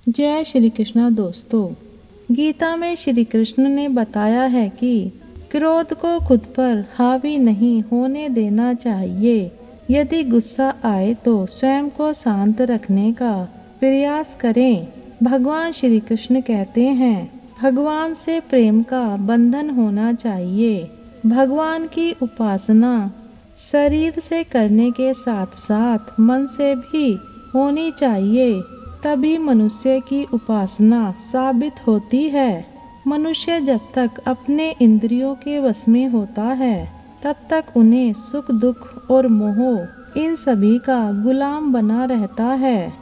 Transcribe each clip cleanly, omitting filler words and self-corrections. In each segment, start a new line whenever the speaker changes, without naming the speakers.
जय श्री कृष्णा दोस्तों। गीता में श्री कृष्ण ने बताया है कि क्रोध को खुद पर हावी नहीं होने देना चाहिए। यदि गुस्सा आए तो स्वयं को शांत रखने का प्रयास करें। भगवान श्री कृष्ण कहते हैं, भगवान से प्रेम का बंधन होना चाहिए। भगवान की उपासना शरीर से करने के साथ साथ मन से भी होनी चाहिए, तभी मनुष्य की उपासना साबित होती है। मनुष्य जब तक अपने इंद्रियों के वश में होता है तब तक उन्हें सुख दुख और मोह इन सभी का गुलाम बना रहता है।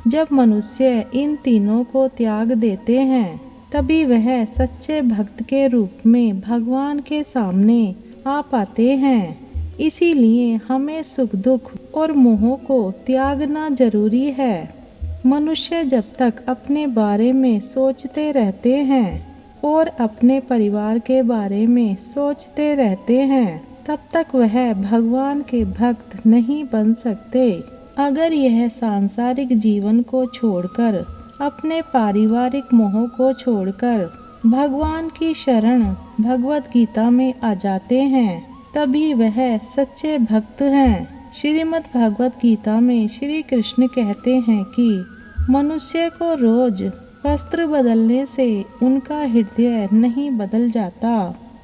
जब मनुष्य इन तीनों को त्याग देते हैं तभी वह सच्चे भक्त के रूप में भगवान के सामने आ पाते हैं। इसीलिए हमें सुख दुख और मोह को त्यागना जरूरी है। मनुष्य जब तक अपने बारे में सोचते रहते हैं और अपने परिवार के बारे में सोचते रहते हैं तब तक वह भगवान के भक्त नहीं बन सकते। अगर यह सांसारिक जीवन को छोड़कर, अपने पारिवारिक मोह को छोड़कर भगवान की शरण भगवत गीता में आ जाते हैं तभी वह सच्चे भक्त हैं। श्रीमद् भगवत गीता में श्री कृष्ण कहते हैं कि मनुष्य को रोज वस्त्र बदलने से उनका हृदय नहीं बदल जाता।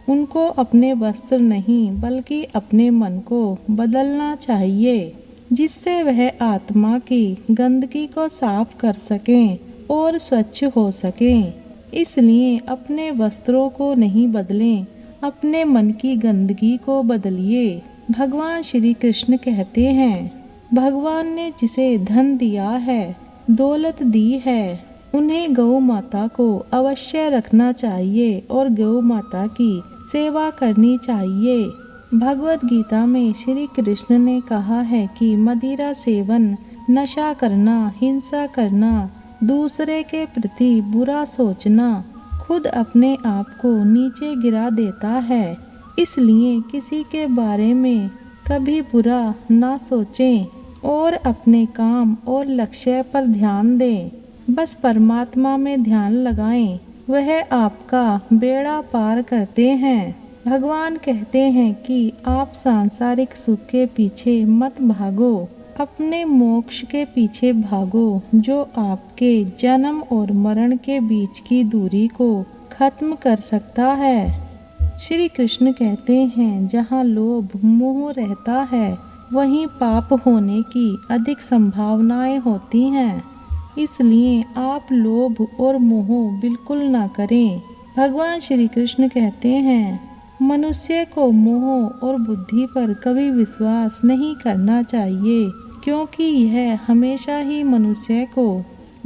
उनको अपने वस्त्र नहीं बल्कि अपने मन को बदलना चाहिए, जिससे वह आत्मा की गंदगी को साफ कर सकें और स्वच्छ हो सकें। इसलिए अपने वस्त्रों को नहीं बदलें, अपने मन की गंदगी को बदलिए। भगवान श्री कृष्ण कहते हैं, भगवान ने जिसे धन दिया है, दौलत दी है, उन्हें गौ माता को अवश्य रखना चाहिए और गौ माता की सेवा करनी चाहिए। भगवत गीता में श्री कृष्ण ने कहा है कि मदिरा सेवन, नशा करना, हिंसा करना, दूसरे के प्रति बुरा सोचना खुद अपने आप को नीचे गिरा देता है। इसलिए किसी के बारे में कभी बुरा ना सोचें और अपने काम और लक्ष्य पर ध्यान दें। बस परमात्मा में ध्यान लगाएं, वह आपका बेड़ा पार करते हैं। भगवान कहते हैं कि आप सांसारिक सुख के पीछे मत भागो, अपने मोक्ष के पीछे भागो, जो आपके जन्म और मरण के बीच की दूरी को खत्म कर सकता है। श्री कृष्ण कहते हैं, जहाँ लोभ मोह रहता है वहीं पाप होने की अधिक संभावनाएं होती हैं। इसलिए आप लोभ और मोह बिल्कुल ना करें। भगवान श्री कृष्ण कहते हैं, मनुष्य को मोह और बुद्धि पर कभी विश्वास नहीं करना चाहिए, क्योंकि यह हमेशा ही मनुष्य को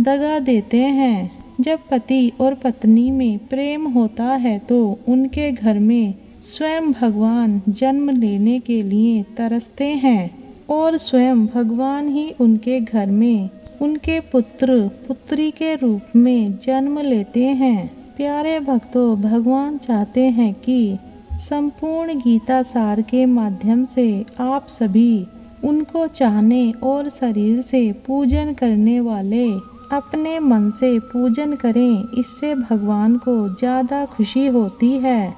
दगा देते हैं। जब पति और पत्नी में प्रेम होता है तो उनके घर में स्वयं भगवान जन्म लेने के लिए तरसते हैं और स्वयं भगवान ही उनके घर में उनके पुत्र पुत्री के रूप में जन्म लेते हैं। प्यारे भक्तों, भगवान चाहते हैं कि संपूर्ण गीता सार के माध्यम से आप सभी उनको चाहने और शरीर से पूजन करने वाले अपने मन से पूजन करें। इससे भगवान को ज़्यादा खुशी होती है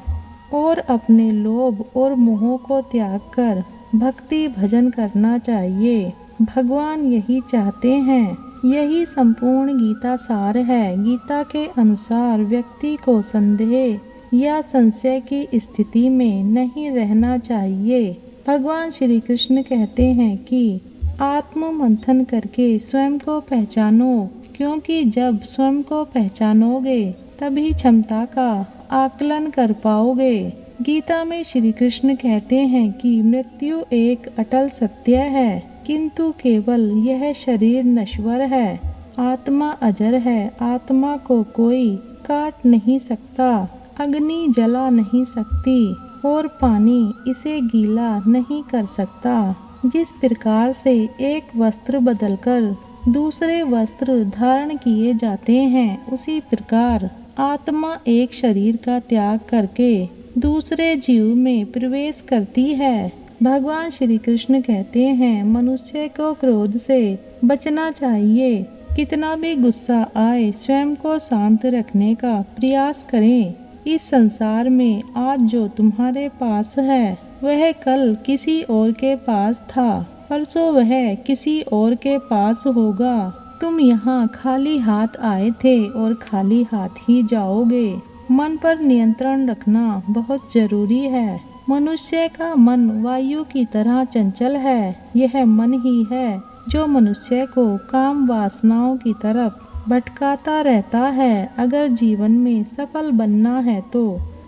और अपने लोभ और मोह को त्याग कर भक्ति भजन करना चाहिए। भगवान यही चाहते हैं, यही संपूर्ण गीता सार है। गीता के अनुसार व्यक्ति को संदेह या संशय की स्थिति में नहीं रहना चाहिए। भगवान श्री कृष्ण कहते हैं कि आत्म मंथन करके स्वयं को पहचानो, क्योंकि जब स्वयं को पहचानोगे तभी क्षमता का आकलन कर पाओगे। गीता में श्री कृष्ण कहते हैं कि मृत्यु एक अटल सत्य है, किंतु केवल यह शरीर नश्वर है, आत्मा अजर है। आत्मा को कोई काट नहीं सकता, अग्नि जला नहीं सकती और पानी इसे गीला नहीं कर सकता। जिस प्रकार से एक वस्त्र बदलकर दूसरे वस्त्र धारण किए जाते हैं, उसी प्रकार आत्मा एक शरीर का त्याग करके दूसरे जीव में प्रवेश करती है। भगवान श्री कृष्ण कहते हैं, मनुष्य को क्रोध से बचना चाहिए। कितना भी गुस्सा आए स्वयं को शांत रखने का प्रयास करें। इस संसार में आज जो तुम्हारे पास है वह कल किसी और के पास था, परसों वह किसी और के पास होगा। तुम यहाँ खाली हाथ आए थे और खाली हाथ ही जाओगे। मन पर नियंत्रण रखना बहुत जरूरी है। मनुष्य का मन वायु की तरह चंचल है। यह मन ही है जो मनुष्य को काम वासनाओं की तरफ भटकाता रहता है। अगर जीवन में सफल बनना है तो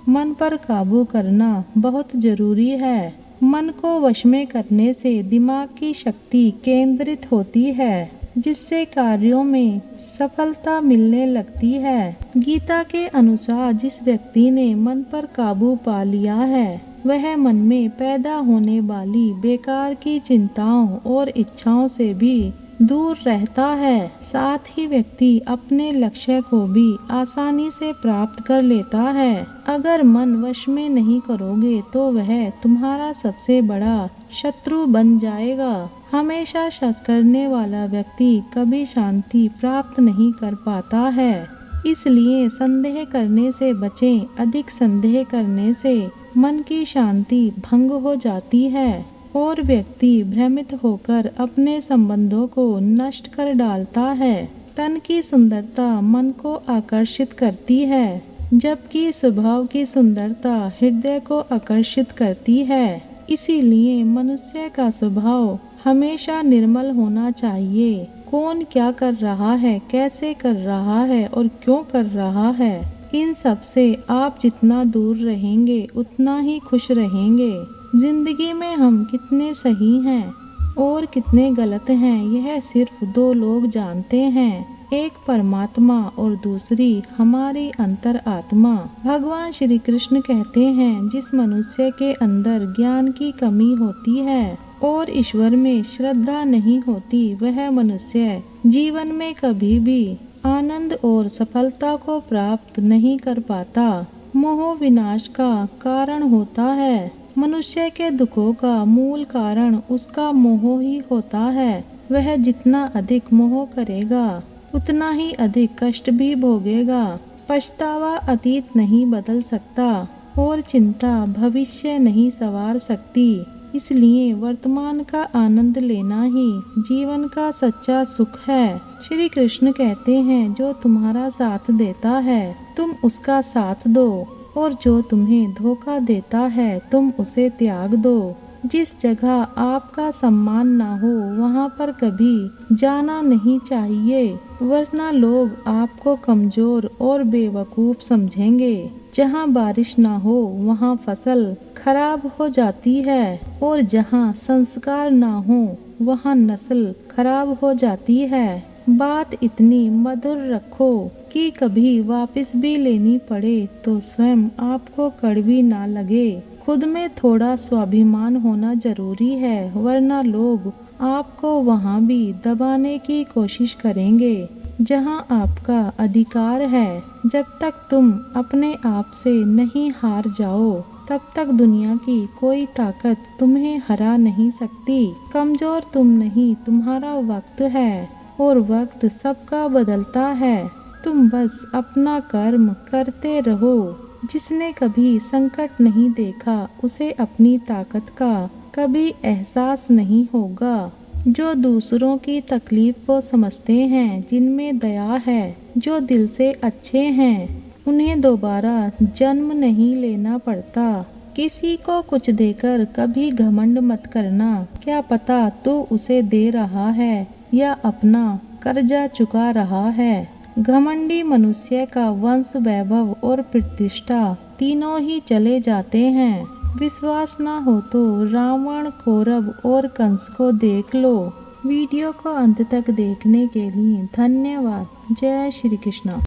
मन पर काबू करना बहुत जरूरी है। मन को वश में करने से दिमाग की शक्ति केंद्रित होती है, जिससे कार्यों में सफलता मिलने लगती है। गीता के अनुसार जिस व्यक्ति ने मन पर काबू पा लिया है वह मन में पैदा होने वाली बेकार की चिंताओं और इच्छाओं से भी दूर रहता है। साथ ही व्यक्ति अपने लक्ष्य को भी आसानी से प्राप्त कर लेता है। अगर मन वश में नहीं करोगे तो वह तुम्हारा सबसे बड़ा शत्रु बन जाएगा। हमेशा शक करने वाला व्यक्ति कभी शांति प्राप्त नहीं कर पाता है। इसलिए संदेह करने से बचें। अधिक संदेह करने से मन की शांति भंग हो जाती है और व्यक्ति भ्रमित होकर अपने संबंधों को नष्ट कर डालता है। तन की सुंदरता मन को आकर्षित करती है, जबकि स्वभाव की सुंदरता हृदय को आकर्षित करती है। इसीलिए मनुष्य का स्वभाव हमेशा निर्मल होना चाहिए। कौन क्या कर रहा है, कैसे कर रहा है और क्यों कर रहा है, इन सब से आप जितना दूर रहेंगे उतना ही खुश रहेंगे। जिंदगी में हम कितने सही हैं और कितने गलत हैं यह सिर्फ दो लोग जानते हैं, एक परमात्मा और दूसरी हमारी अंतर आत्मा। भगवान श्री कृष्ण कहते हैं जिस मनुष्य के अंदर ज्ञान की कमी होती है और ईश्वर में श्रद्धा नहीं होती वह मनुष्य जीवन में कभी भी आनंद और सफलता को प्राप्त नहीं कर पाता। मोह विनाश का कारण होता है। मनुष्य के दुखों का मूल कारण उसका मोह ही होता है। वह जितना अधिक मोह करेगा उतना ही अधिक कष्ट भी भोगेगा। पछतावा अतीत नहीं बदल सकता और चिंता भविष्य नहीं संवार सकती। इसलिए वर्तमान का आनंद लेना ही जीवन का सच्चा सुख है। श्री कृष्ण कहते हैं जो तुम्हारा साथ देता है तुम उसका साथ दो और जो तुम्हें धोखा देता है तुम उसे त्याग दो। जिस जगह आपका सम्मान ना हो वहाँ पर कभी जाना नहीं चाहिए, वरना लोग आपको कमजोर और बेवकूफ समझेंगे। जहाँ बारिश ना हो वहाँ फसल खराब हो जाती है और जहाँ संस्कार ना हो वहाँ नस्ल खराब हो जाती है। बात इतनी मधुर रखो कि कभी वापस भी लेनी पड़े तो स्वयं आपको कड़वी ना लगे। खुद में थोड़ा स्वाभिमान होना जरूरी है, वरना लोग आपको वहाँ भी दबाने की कोशिश करेंगे जहाँ आपका अधिकार है। जब तक तुम अपने आप से नहीं हार जाओ तब तक दुनिया की कोई ताकत तुम्हें हरा नहीं सकती। कमजोर तुम नहीं, तुम्हारा वक्त है और वक्त सबका बदलता है। तुम बस अपना कर्म करते रहो। जिसने कभी संकट नहीं देखा उसे अपनी ताकत का कभी एहसास नहीं होगा। जो दूसरों की तकलीफ को समझते हैं, जिनमें दया है, जो दिल से अच्छे हैं, उन्हें दोबारा जन्म नहीं लेना पड़ता। किसी को कुछ देकर कभी घमंड मत करना। क्या पता तो उसे दे रहा है या अपना कर्जा चुका रहा है। घमंडी मनुष्य का वंश, वैभव और प्रतिष्ठा तीनों ही चले जाते हैं। विश्वास ना हो तो रावण, कौरव और कंस को देख लो। वीडियो को अंत तक देखने के लिए धन्यवाद। जय श्री कृष्ण।